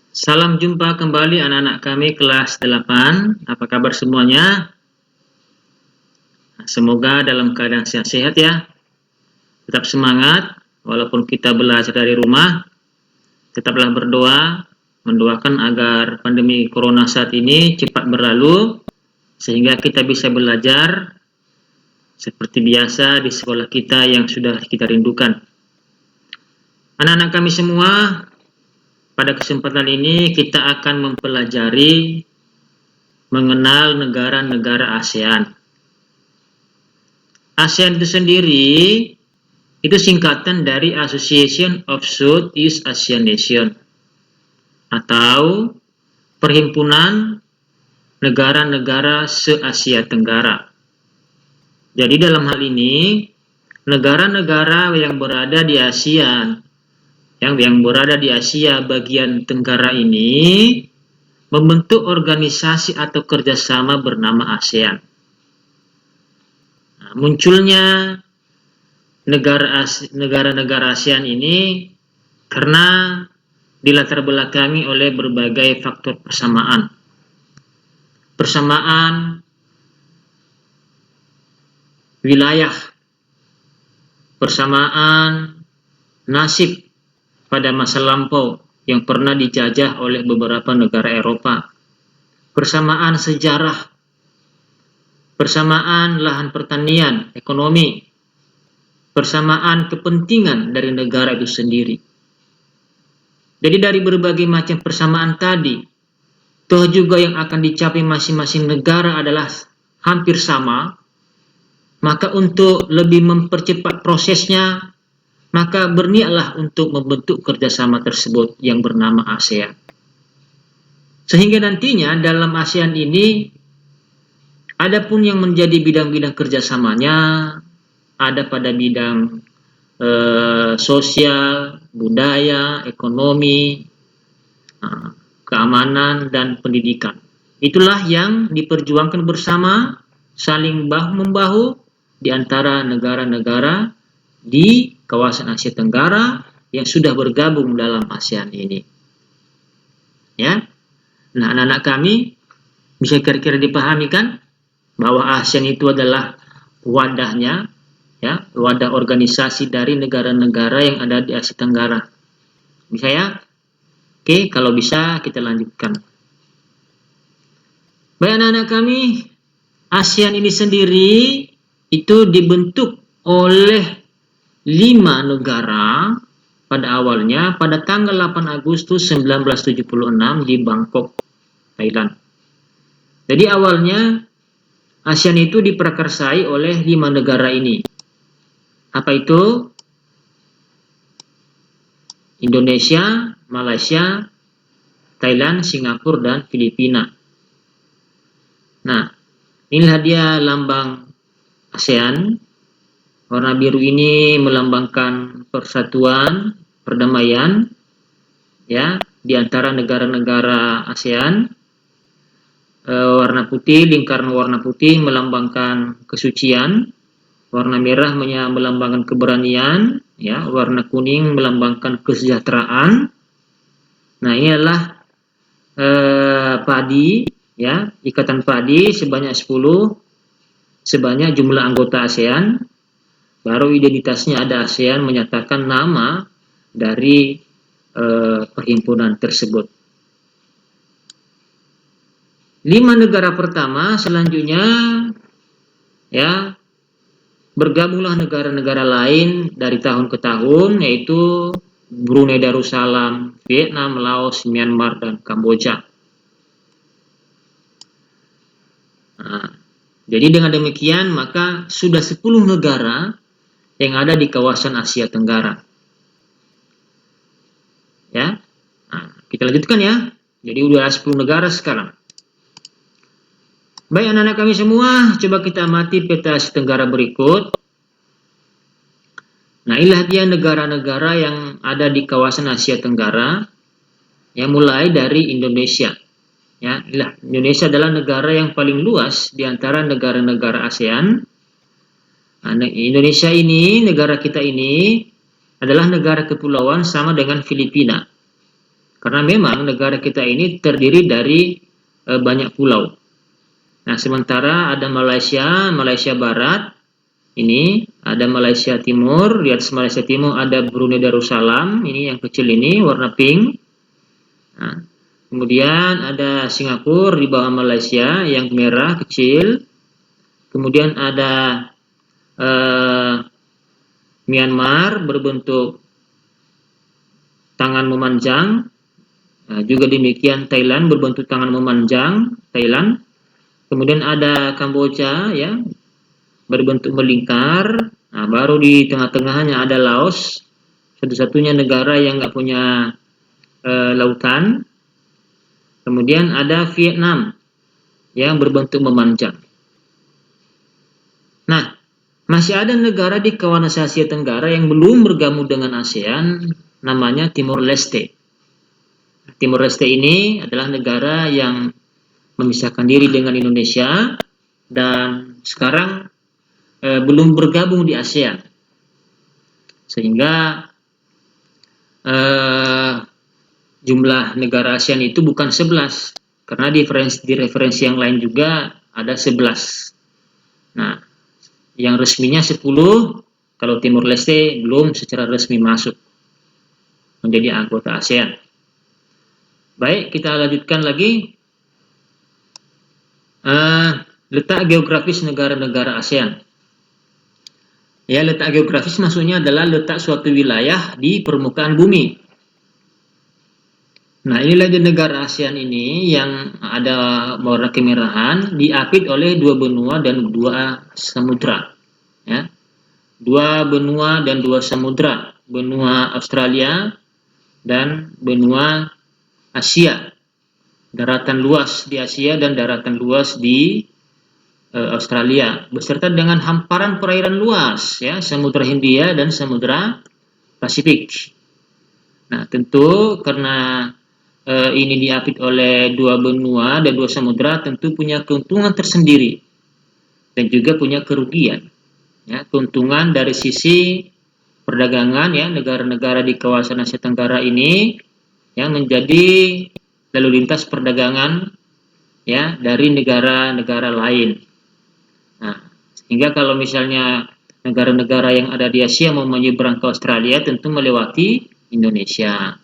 Salam jumpa kembali anak-anak kami kelas 8. Apa kabar semuanya? Semoga dalam keadaan sehat-sehat ya. Tetap semangat, walaupun kita belajar dari rumah. Tetaplah berdoa, mendoakan agar pandemi corona saat ini cepat berlalu, sehingga kita bisa belajar seperti biasa di sekolah kita yang sudah kita rindukan. Anak-anak kami semua, pada kesempatan ini kita akan mempelajari mengenal negara-negara ASEAN. ASEAN itu sendiri itu singkatan dari Association of Southeast Asian Nations atau Perhimpunan Negara-Negara Se-Asia Tenggara. Jadi dalam hal ini negara-negara yang berada di ASEAN, yang berada di Asia bagian Tenggara ini membentuk organisasi atau kerjasama bernama ASEAN. Munculnya negara-negara ASEAN ini karena dilatar belakangi oleh berbagai faktor persamaan wilayah, persamaan nasib pada masa lampau yang pernah dijajah oleh beberapa negara Eropa, persamaan sejarah, persamaan lahan pertanian, ekonomi, persamaan kepentingan dari negara itu sendiri. Jadi dari berbagai macam persamaan tadi, toh juga yang akan dicapai masing-masing negara adalah hampir sama, maka untuk lebih mempercepat prosesnya, maka berniatlah untuk membentuk kerjasama tersebut yang bernama ASEAN. Sehingga nantinya dalam ASEAN ini, adapun yang menjadi bidang-bidang kerjasamanya, ada pada bidang sosial, budaya, ekonomi, keamanan, dan pendidikan. Itulah yang diperjuangkan bersama, saling bahu-membahu di antara negara-negara di kawasan Asia Tenggara yang sudah bergabung dalam ASEAN ini. Ya, nah anak-anak kami bisa kira-kira dipahami kan bahwa ASEAN itu adalah wadahnya, ya, wadah organisasi dari negara-negara yang ada di Asia Tenggara. Bisa ya? Oke, kalau bisa kita lanjutkan. Baik anak-anak kami, ASEAN ini sendiri itu dibentuk oleh 5 negara pada awalnya pada tanggal 8 Agustus 1976 di Bangkok, Thailand. Jadi awalnya ASEAN itu diprakarsai oleh 5 negara ini. Apa itu? Indonesia, Malaysia, Thailand, Singapura, dan Filipina. Nah, inilah dia lambang ASEAN. Warna biru ini melambangkan persatuan, perdamaian, ya, di antara negara-negara ASEAN. Warna putih, lingkaran warna putih melambangkan kesucian. Warna merah melambangkan keberanian, ya. Warna kuning melambangkan kesejahteraan. Nah, ini adalah padi, ya, ikatan padi sebanyak 10, sebanyak jumlah anggota ASEAN. Baru identitasnya ada ASEAN menyatakan nama dari perhimpunan tersebut. 5 negara pertama selanjutnya, ya, bergabunglah negara-negara lain dari tahun ke tahun, yaitu Brunei Darussalam, Vietnam, Laos, Myanmar, dan Kamboja. Nah, jadi dengan demikian maka sudah 10 negara yang ada di kawasan Asia Tenggara. Ya, nah, kita lanjutkan ya. Jadi udah 10 negara sekarang. Baik anak-anak kami semua, coba kita amati peta Asia Tenggara berikut. Nah, inilah dia negara-negara yang ada di kawasan Asia Tenggara, yang mulai dari Indonesia. Ya, Indonesia adalah negara yang paling luas di antara negara-negara ASEAN. Nah, Indonesia ini, negara kita ini adalah negara kepulauan sama dengan Filipina. Karena memang negara kita ini terdiri dari banyak pulau. Nah, sementara ada Malaysia, Malaysia Barat, ini ada Malaysia Timur, di atas Malaysia Timur ada Brunei Darussalam, ini yang kecil ini warna pink. Nah, kemudian ada Singapura di bawah Malaysia yang merah kecil. Kemudian ada Myanmar berbentuk tangan memanjang. Nah, juga demikian Thailand berbentuk tangan memanjang, Thailand. Kemudian ada Kamboja ya, berbentuk melingkar. Nah, baru di tengah-tengahnya ada Laos, satu-satunya negara yang nggak punya lautan. Kemudian ada Vietnam yang berbentuk memanjang. Nah, masih ada negara di kawasan Asia Tenggara yang belum bergabung dengan ASEAN, namanya Timor Leste. Timor Leste ini adalah negara yang memisahkan diri dengan Indonesia dan sekarang belum bergabung di ASEAN, sehingga jumlah negara ASEAN itu bukan 11, karena di referensi yang lain juga ada 11. Nah, yang resminya 10, kalau Timor Leste belum secara resmi masuk menjadi anggota ASEAN. Baik, kita lanjutkan lagi. Letak geografis negara-negara ASEAN. Ya, letak geografis maksudnya adalah letak suatu wilayah di permukaan bumi. Nah, inilah di negara ASEAN ini yang ada warna kemerahan, diapit oleh 2 benua dan 2 samudra. Ya. 2 benua dan 2 samudra, benua Australia dan benua Asia. Daratan luas di Asia dan daratan luas di Australia, beserta dengan hamparan perairan luas, ya, Samudra Hindia dan Samudra Pasifik. Nah, tentu karena ini diapit oleh 2 benua dan 2 samudra, tentu punya keuntungan tersendiri dan juga punya kerugian. Ya, keuntungan dari sisi perdagangan, ya, negara-negara di kawasan Asia Tenggara ini yang menjadi lalu lintas perdagangan, ya, dari negara-negara lain. Nah, sehingga kalau misalnya negara-negara yang ada di Asia mau menyeberang ke Australia, tentu melewati Indonesia.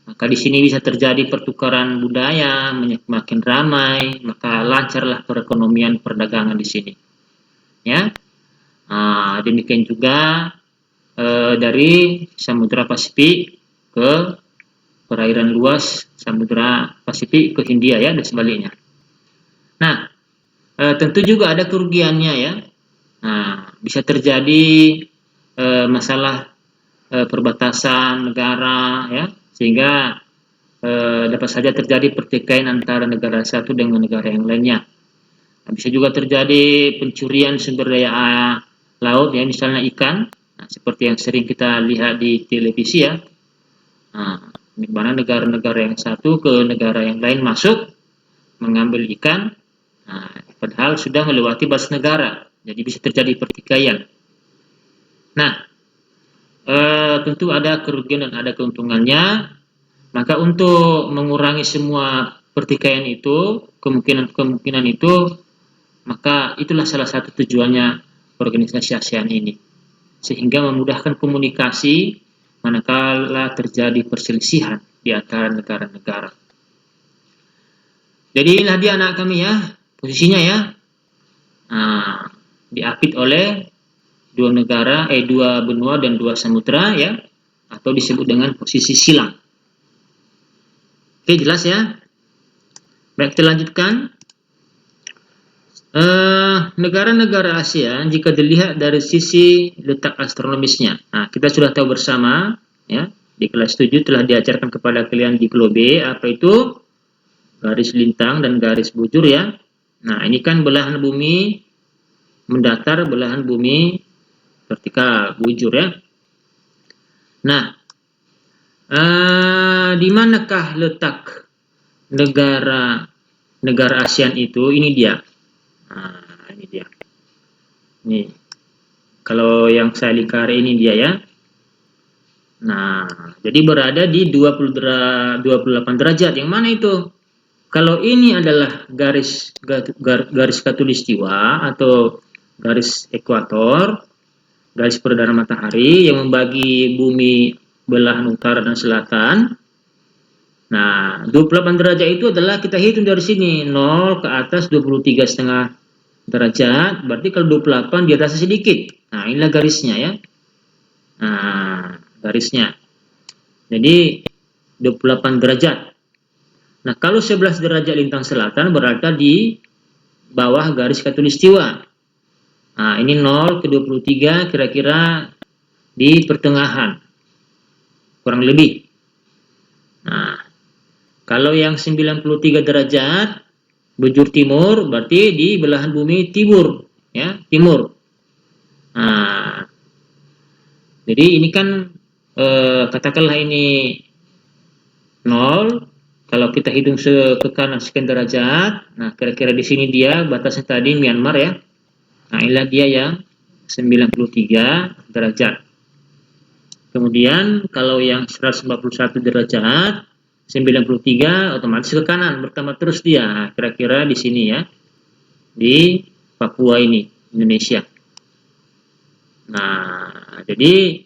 Maka di sini bisa terjadi pertukaran budaya, makin ramai, maka lancarlah perekonomian perdagangan di sini. Ya, demikian juga dari Samudra Pasifik ke perairan luas Samudra Pasifik ke Hindia, ya, dan sebaliknya. Nah, tentu juga ada kerugiannya, ya. Nah, bisa terjadi masalah perbatasan negara, ya, sehingga dapat saja terjadi pertikaian antara negara satu dengan negara yang lainnya. Nah, bisa juga terjadi pencurian sumber daya laut, ya, misalnya ikan, nah, seperti yang sering kita lihat di televisi, ya. Nah, di mana negara-negara yang satu ke negara yang lain masuk mengambil ikan. Nah, padahal sudah melewati batas negara, jadi bisa terjadi pertikaian. Nah, tentu ada kerugian dan ada keuntungannya. Maka untuk mengurangi semua pertikaian itu, kemungkinan itu, maka itulah salah satu tujuannya organisasi ASEAN ini, sehingga memudahkan komunikasi manakala terjadi perselisihan di antara negara-negara. Jadi inilah dia anak kami, ya, posisinya, ya. Nah, diapit oleh 2 negara, 2 benua dan 2 samudra, ya, atau disebut dengan posisi silang. Oke, jelas, ya. Baik, kita lanjutkan. Negara-negara ASEAN jika dilihat dari sisi letak astronomisnya. Nah, kita sudah tahu bersama, ya, di kelas 7 telah diajarkan kepada kalian di globe apa itu garis lintang dan garis bujur, ya. Nah, ini kan belahan bumi mendatar, belahan bumi vertikal, bujur, ya. Nah, di manakah letak negara ASEAN itu? Ini dia. Nah, ini dia. Nih, kalau yang saya lingkari ini dia, ya. Nah, jadi berada di 28 derajat. Yang mana itu? Kalau ini adalah garis khatulistiwa atau garis ekuator, garis peredaran matahari yang membagi bumi belahan utara dan selatan. Nah, 28 derajat itu adalah kita hitung dari sini, 0 ke atas 23,5 derajat, berarti kalau 28 di atasnya sedikit. Nah, inilah garisnya ya. Nah, garisnya. Jadi 28 derajat. Nah, kalau 11 derajat lintang selatan berada di bawah garis khatulistiwa. Nah, ini 0 ke 23 kira-kira di pertengahan. Kurang lebih. Nah, kalau yang 93 derajat bujur timur berarti di belahan bumi timur, ya, timur. Nah, jadi ini kan katakanlah ini 0. Kalau kita hitung ke kanan sekian derajat, nah kira-kira di sini dia batasnya tadi Myanmar ya. Nah, inilah dia yang 93 derajat. Kemudian kalau yang 141 derajat, 93 otomatis ke kanan, bertambah terus dia. Kira-kira di sini ya, di Papua ini, Indonesia. Nah, jadi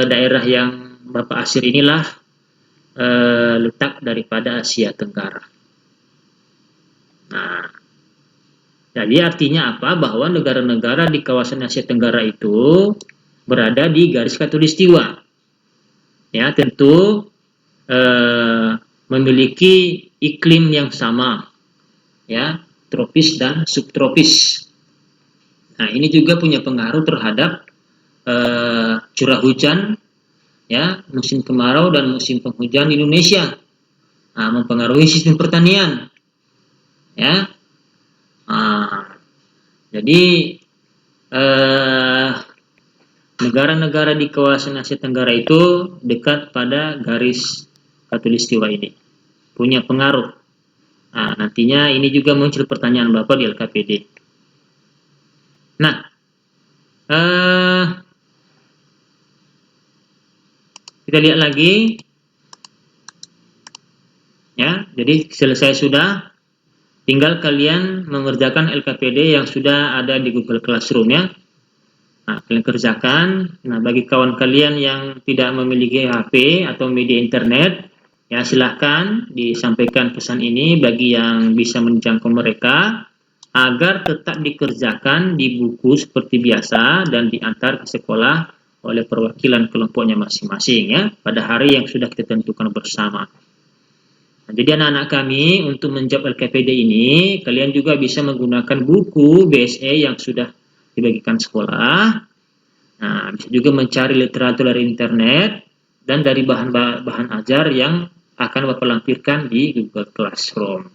daerah yang Bapak Asir inilah letak daripada Asia Tenggara. Nah, jadi artinya apa? Bahwa negara-negara di kawasan Asia Tenggara itu berada di garis khatulistiwa. Ya, tentu memiliki iklim yang sama, ya, tropis dan subtropis. Nah, ini juga punya pengaruh terhadap curah hujan, ya, musim kemarau dan musim penghujan di Indonesia. Nah, mempengaruhi sistem pertanian, ya. Nah, jadi negara-negara di kawasan Asia Tenggara itu dekat pada garis khatulistiwa ini, punya pengaruh. Nah, nantinya ini juga muncul pertanyaan Bapak di LKPD. Nah, kita lihat lagi, ya. Jadi selesai sudah, tinggal kalian mengerjakan LKPD yang sudah ada di Google Classroom ya. Nah, kalian kerjakan. Nah, bagi kawan kalian yang tidak memiliki HP atau media internet, ya silahkan disampaikan pesan ini bagi yang bisa menjangkau mereka agar tetap dikerjakan di buku seperti biasa dan diantar ke sekolah oleh perwakilan kelompoknya masing-masing ya pada hari yang sudah kita tentukan bersama. Nah, jadi anak-anak kami untuk menjawab LKPD ini kalian juga bisa menggunakan buku BSE yang sudah dibagikan sekolah. Nah, bisa juga mencari literatur dari internet dan dari bahan-bahan ajar yang akan Bapak lampirkan di Google Classroom.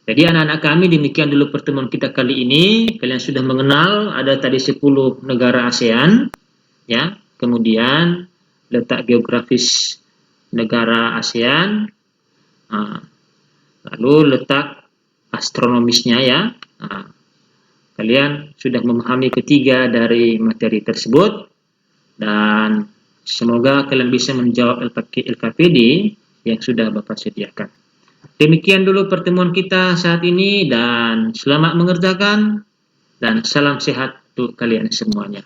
Jadi anak-anak kami, demikian dulu pertemuan kita kali ini. Kalian sudah mengenal ada tadi 10 negara ASEAN, ya. Kemudian letak geografis negara ASEAN, lalu letak astronomisnya ya. Nah, kalian sudah memahami ketiga dari materi tersebut dan semoga kalian bisa menjawab LKPD yang sudah Bapak sediakan. Demikian dulu pertemuan kita saat ini dan selamat mengerjakan dan salam sehat untuk kalian semuanya.